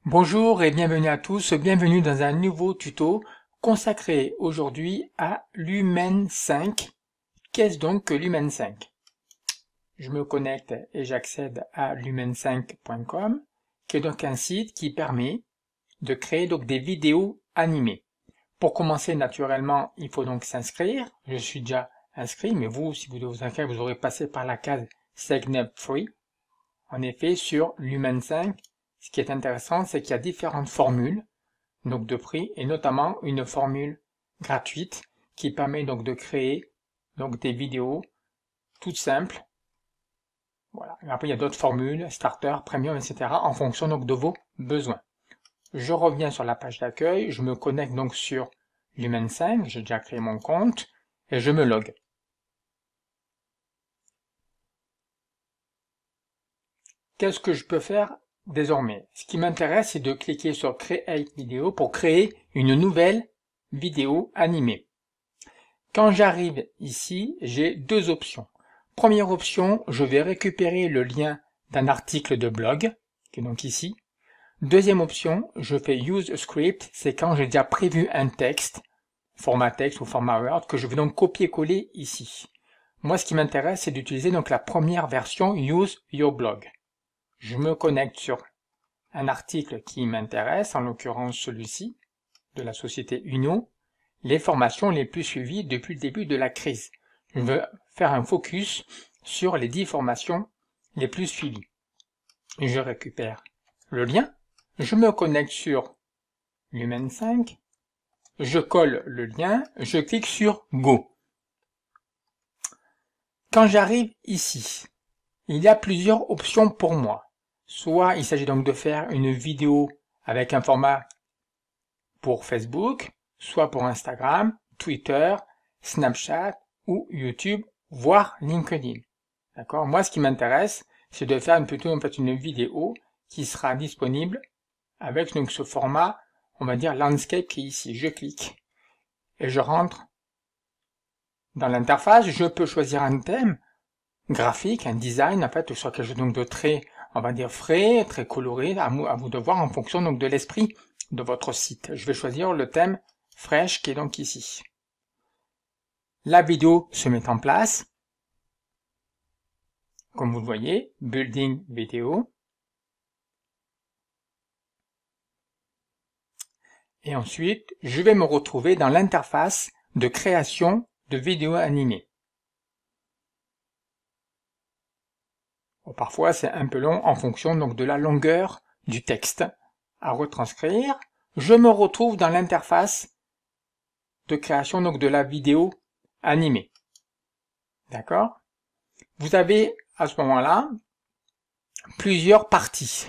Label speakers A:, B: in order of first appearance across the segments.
A: Bonjour et bienvenue à tous, bienvenue dans un nouveau tuto consacré aujourd'hui à Lumen 5. Qu'est-ce donc que Lumen 5? Je me connecte et j'accède à lumen5.com, qui est donc un site qui permet de créer donc des vidéos animées. Pour commencer, naturellement, il faut donc s'inscrire. Je suis déjà inscrit, mais vous, si vous devez vous inscrire, vous aurez passé par la case Sign Up Free. En effet, sur Lumen 5, ce qui est intéressant, c'est qu'il y a différentes formules donc de prix, et notamment une formule gratuite qui permet donc de créer donc des vidéos toutes simples. Voilà. Et après, il y a d'autres formules, starter, premium, etc. en fonction donc de vos besoins. Je reviens sur la page d'accueil, je me connecte donc sur Lumen 5, j'ai déjà créé mon compte, et je me log. Qu'est-ce que je peux faire désormais? Ce qui m'intéresse, c'est de cliquer sur Create Video pour créer une nouvelle vidéo animée. Quand j'arrive ici, j'ai deux options. Première option, je vais récupérer le lien d'un article de blog, qui est donc ici. Deuxième option, je fais Use a Script, c'est quand j'ai déjà prévu un texte, format texte ou format Word, que je vais donc copier-coller ici. Moi, ce qui m'intéresse, c'est d'utiliser donc la première version Use Your Blog. Je me connecte sur un article qui m'intéresse, en l'occurrence celui-ci, de la société Uno, les formations les plus suivies depuis le début de la crise. Je veux faire un focus sur les 10 formations les plus suivies. Je récupère le lien, je me connecte sur Lumen 5, je colle le lien, je clique sur Go. Quand j'arrive ici, il y a plusieurs options pour moi. Soit il s'agit donc de faire une vidéo avec un format pour Facebook, soit pour Instagram, Twitter, Snapchat ou YouTube, voire LinkedIn. D'accord? Moi, ce qui m'intéresse, c'est de faire plutôt une vidéo qui sera disponible avec donc ce format, on va dire landscape qui est ici. Je clique et je rentre dans l'interface. Je peux choisir un thème graphique, un design, en fait, soit quelque chose donc de très, on va dire frais, très coloré, à vous de voir en fonction donc de l'esprit de votre site. Je vais choisir le thème Fresh qui est donc ici. La vidéo se met en place. Comme vous le voyez, Building Vidéo. Et ensuite, je vais me retrouver dans l'interface de création de vidéos animées. Bon, parfois, c'est un peu long en fonction donc de la longueur du texte à retranscrire. Je me retrouve dans l'interface de création donc de la vidéo animée. D'accord? Vous avez à ce moment-là plusieurs parties.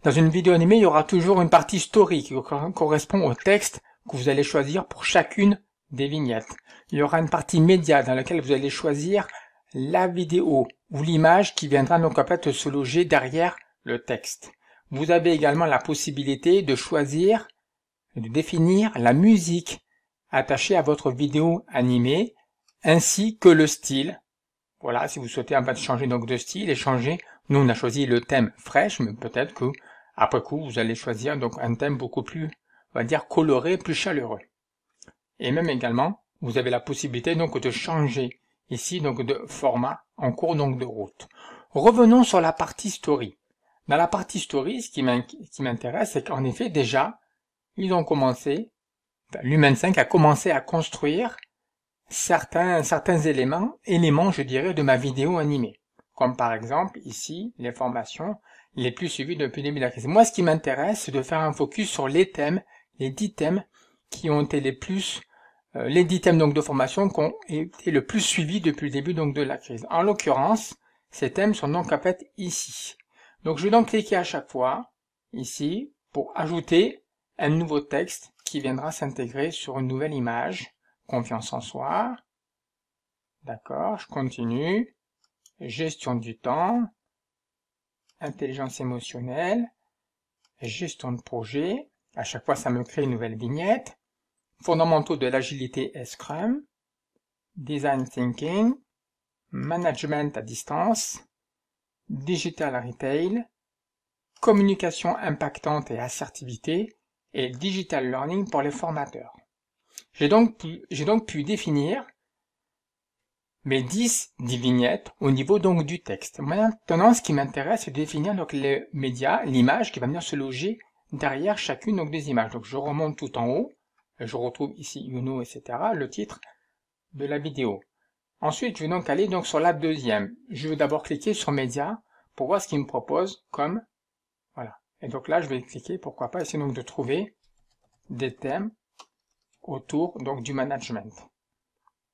A: Dans une vidéo animée, il y aura toujours une partie story qui correspond au texte que vous allez choisir pour chacune des vignettes. Il y aura une partie média dans laquelle vous allez choisir la vidéo ou l'image qui viendra donc en fait se loger derrière le texte. Vous avez également la possibilité de choisir, de définir la musique attachée à votre vidéo animée, ainsi que le style. Voilà, si vous souhaitez en fait changer donc de style et changer, nous on a choisi le thème fraîche, mais peut-être que après coup vous allez choisir donc un thème beaucoup plus, on va dire coloré, plus chaleureux. Et même également, vous avez la possibilité donc de changer ici donc de format en cours donc de route. Revenons sur la partie story. Dans la partie story, ce qui m'intéresse, c'est qu'en effet déjà, ils ont commencé, Lumen 5 a commencé à construire certains éléments, je dirais, de ma vidéo animée. Comme par exemple, ici, les formations les plus suivies depuis le début de la crise. Moi, ce qui m'intéresse, c'est de faire un focus sur les thèmes, les 10 thèmes qui ont été les 10 thèmes donc de formation qui ont été le plus suivis depuis le début donc de la crise. En l'occurrence, ces thèmes sont donc en fait ici. Donc je vais donc cliquer à chaque fois, ici, pour ajouter un nouveau texte qui viendra s'intégrer sur une nouvelle image. Confiance en soi. D'accord, je continue. Gestion du temps. Intelligence émotionnelle. Gestion de projet. À chaque fois, ça me crée une nouvelle vignette. Fondamentaux de l'agilité et Scrum. Design Thinking. Management à distance. Digital Retail. communication impactante et assertivité, et digital learning pour les formateurs. J'ai donc pu définir mes 10 vignettes au niveau donc du texte. Maintenant, ce qui m'intéresse, c'est de définir donc les médias, l'image qui va venir se loger derrière chacune donc des images. Donc je remonte tout en haut, je retrouve ici Youno, etc., le titre de la vidéo. Ensuite, je vais donc aller donc sur la deuxième. Je vais d'abord cliquer sur médias pour voir ce qu'il me propose comme, voilà. Et donc là, je vais cliquer, pourquoi pas, essayer donc de trouver des thèmes autour donc du management.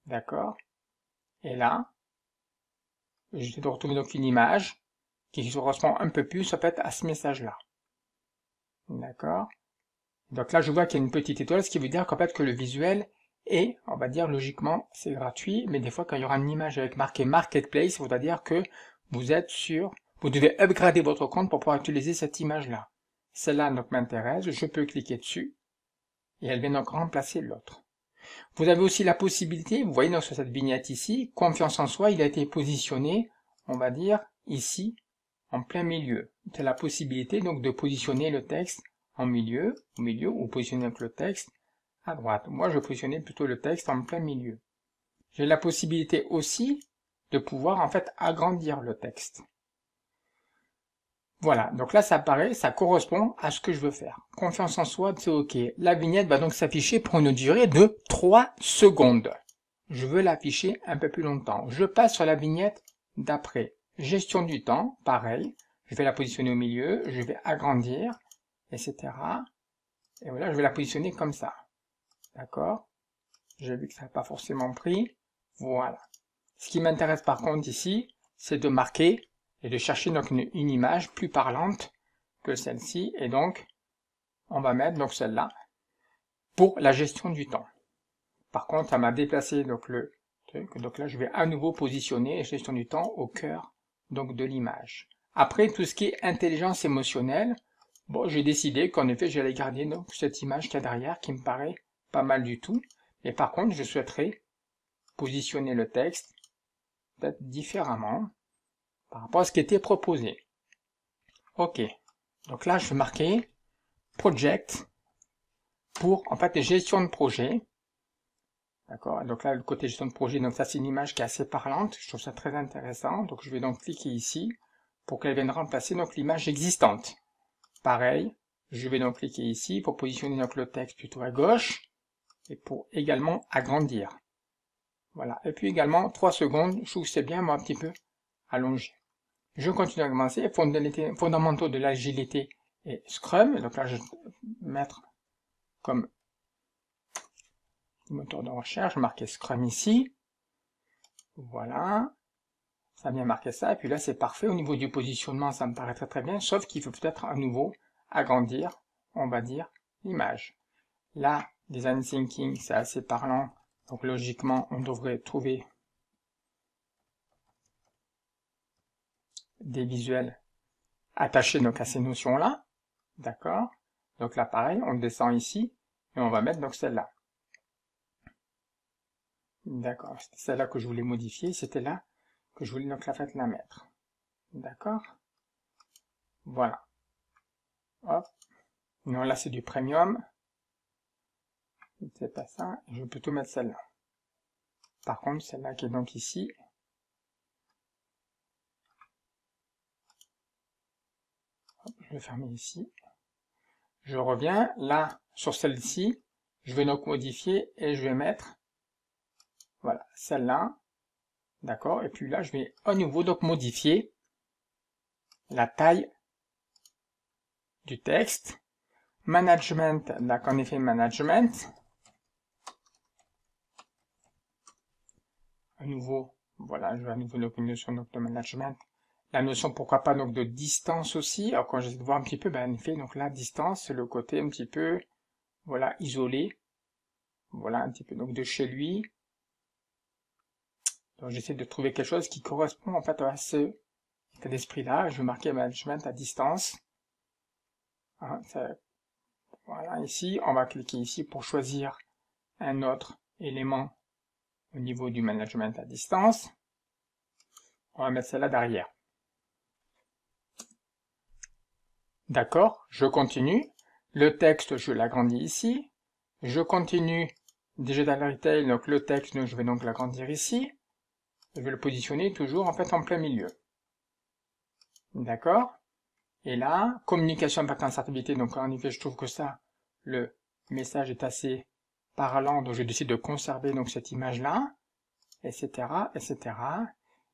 A: D'accord? Et là, je vais retrouver donc une image qui correspond un peu plus, ça peut être à ce message-là. D'accord? Donc là, je vois qu'il y a une petite étoile, ce qui veut dire qu'en fait que le visuel est, on va dire logiquement, c'est gratuit, mais des fois quand il y aura une image avec marqué Marketplace, ça veut dire que vous êtes sûr, vous devez upgrader votre compte pour pouvoir utiliser cette image-là. Celle-là donc m'intéresse, je peux cliquer dessus, et elle vient donc remplacer l'autre. Vous avez aussi la possibilité, vous voyez donc sur cette vignette ici, confiance en soi, il a été positionné, on va dire, ici, en plein milieu. C'est la possibilité donc de positionner le texte en milieu, au milieu, ou positionner donc le texte à droite. Moi, je positionnais plutôt le texte en plein milieu. J'ai la possibilité aussi de pouvoir en fait agrandir le texte. Voilà, donc là ça apparaît, ça correspond à ce que je veux faire. Confiance en soi, c'est OK. La vignette va donc s'afficher pour une durée de 3 secondes. Je veux l'afficher un peu plus longtemps. Je passe sur la vignette d'après. Gestion du temps, pareil. Je vais la positionner au milieu, je vais agrandir, etc. Et voilà, je vais la positionner comme ça. D'accord? J'ai vu que ça n'a pas forcément pris. Voilà. Ce qui m'intéresse par contre ici, c'est de marquer et de chercher donc une image plus parlante que celle-ci. Et donc, on va mettre donc celle-là pour la gestion du temps. Par contre, ça m'a déplacé donc le truc. Donc là, je vais à nouveau positionner la gestion du temps au cœur donc de l'image. Après, tout ce qui est intelligence émotionnelle, bon, j'ai décidé qu'en effet, j'allais garder donc cette image qu'il y a derrière qui me paraît pas mal du tout. Mais par contre, je souhaiterais positionner le texte peut-être différemment par rapport à ce qui était proposé. Ok, donc là je vais marquer Project pour en fait gestion de projet. D'accord, donc là le côté gestion de projet, donc ça c'est une image qui est assez parlante, je trouve ça très intéressant. Donc je vais donc cliquer ici pour qu'elle vienne remplacer donc l'image existante. Pareil, je vais donc cliquer ici pour positionner donc le texte plutôt à gauche et pour également agrandir. Voilà, et puis également 3 secondes, je trouve que c'est bien moi un petit peu allongé. Je continue à avancer, fondamentaux de l'agilité et Scrum, donc là je vais mettre comme moteur de recherche, marquer Scrum ici, voilà, ça vient marquer ça, et puis là c'est parfait, au niveau du positionnement ça me paraît très très bien, sauf qu'il faut peut-être à nouveau agrandir, on va dire, l'image. Là, Design Thinking c'est assez parlant, donc logiquement on devrait trouver des visuels attachés donc à ces notions-là, d'accord? Donc là pareil, on descend ici, et on va mettre donc celle-là. D'accord, c'était celle-là que je voulais modifier, c'était là que je voulais donc la mettre. D'accord? Voilà. Hop. Non, là c'est du premium. C'est pas ça, je vais plutôt mettre celle-là. Par contre, celle-là qui est donc ici, hop, je vais fermer ici. Je reviens, là, sur celle-ci, je vais donc modifier et je vais mettre, voilà, celle-là. D'accord? Et puis là, je vais à nouveau donc modifier la taille du texte. Management, là, en effet, management. À nouveau, voilà, je vais à nouveau donc une notion donc, de management. La notion, pourquoi pas, donc de distance aussi. Alors, quand j'essaie de voir un petit peu, ben, en effet, donc la distance, c'est le côté un petit peu, voilà, isolé. Voilà, un petit peu donc de chez lui. Donc, j'essaie de trouver quelque chose qui correspond, en fait, à ce état d'esprit-là. Je vais marquer management à distance. Hein, voilà, ici, on va cliquer ici pour choisir un autre élément au niveau du management à distance. On va mettre celle-là derrière. D'accord, je continue. Le texte, je l'agrandis ici. Je continue Digital Retail, donc le texte, donc je vais donc l'agrandir ici. Je vais le positionner toujours en fait en plein milieu. D'accord. Et là, communication impact incertitude, donc en effet je trouve que ça, le message est assez parlant, donc je décide de conserver donc cette image-là, etc., etc.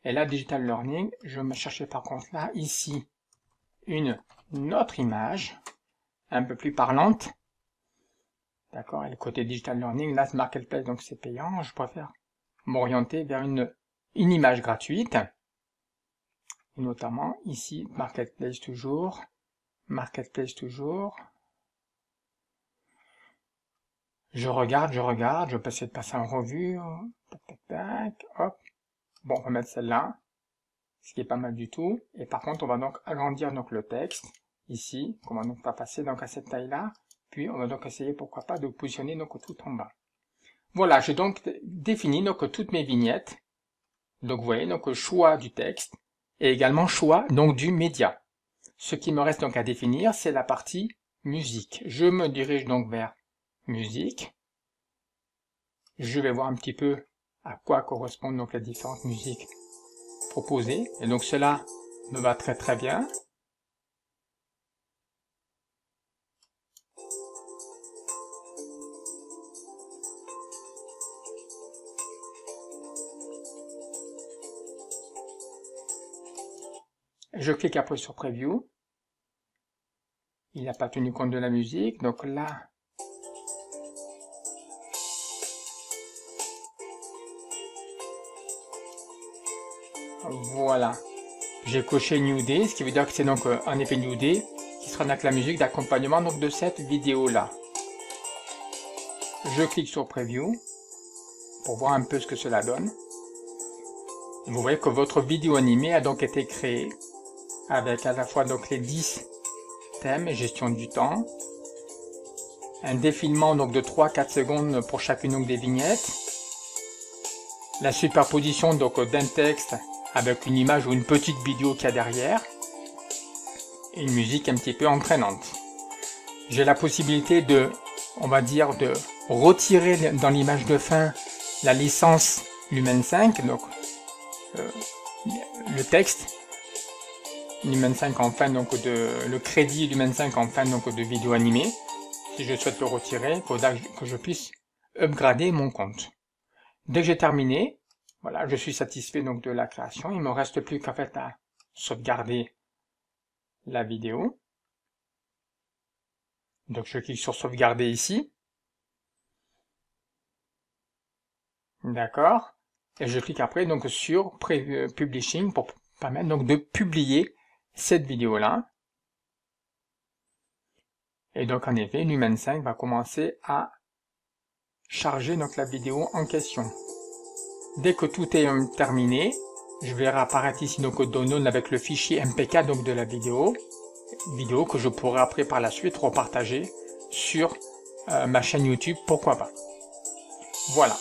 A: Et là, Digital Learning, je me cherchais par contre là, ici, une autre image, un peu plus parlante. D'accord, et le côté Digital Learning, là, Marketplace, donc c'est payant, je préfère m'orienter vers une image gratuite. Et notamment ici, Marketplace toujours, je regarde, je peux essayer de passer en revue, tac, tac, tac, hop. Bon, on va mettre celle-là, ce qui est pas mal du tout. Et par contre, on va donc agrandir donc le texte, ici, qu'on va donc pas passer donc à cette taille-là. Puis, on va donc essayer, pourquoi pas, de positionner donc tout en bas. Voilà, j'ai donc défini donc toutes mes vignettes. Donc, vous voyez, donc choix du texte et également choix donc du média. Ce qui me reste donc à définir, c'est la partie musique. Je me dirige donc vers musique. Je vais voir un petit peu à quoi correspondent donc les différentes musiques proposées. Et donc cela me va très très bien. Je clique après sur Preview. Il n'a pas tenu compte de la musique, donc là, voilà. J'ai coché New Day, ce qui veut dire que c'est donc un effet New Day qui sera avec la musique d'accompagnement donc de cette vidéo-là. Je clique sur Preview pour voir un peu ce que cela donne. Vous voyez que votre vidéo animée a donc été créée avec à la fois donc les 10 thèmes et gestion du temps, un défilement donc de 3-4 secondes pour chacune donc des vignettes, la superposition donc d'un texte avec une image ou une petite vidéo qu'il y a derrière, et une musique un petit peu entraînante. J'ai la possibilité de, on va dire, de retirer dans l'image de fin la licence Lumen 5, donc le texte Lumen 5 en fin donc le crédit Lumen 5 en fin donc de vidéo animée. Si je souhaite le retirer, il faudra que je puisse upgrader mon compte. Dès que j'ai terminé, voilà, je suis satisfait donc de la création. Il me reste plus qu'en fait à sauvegarder la vidéo. Donc je clique sur sauvegarder ici. D'accord. Et je clique après donc sur Publishing pour permettre donc de publier cette vidéo-là. Et donc en effet, Lumen 5 va commencer à charger donc la vidéo en question. Dès que tout est terminé, je verrai apparaître ici donc au download avec le fichier MP4 donc de la vidéo que je pourrai après par la suite repartager sur ma chaîne YouTube, pourquoi pas. Voilà.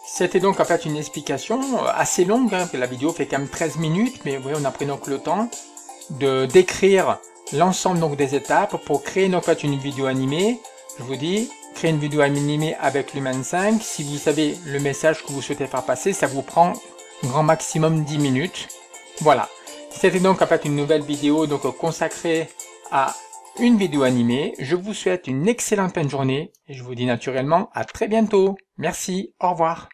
A: C'était donc en fait une explication assez longue, hein, la vidéo fait quand même 13 minutes, mais oui, on a pris donc le temps de décrire l'ensemble donc des étapes pour créer donc en fait une vidéo animée. Je vous dis, créer une vidéo animée avec Lumen 5, si vous savez le message que vous souhaitez faire passer, ça vous prend grand maximum 10 minutes. Voilà. C'était donc en fait une nouvelle vidéo donc consacrée à une vidéo animée. Je vous souhaite une excellente fin de journée et je vous dis naturellement à très bientôt. Merci, au revoir.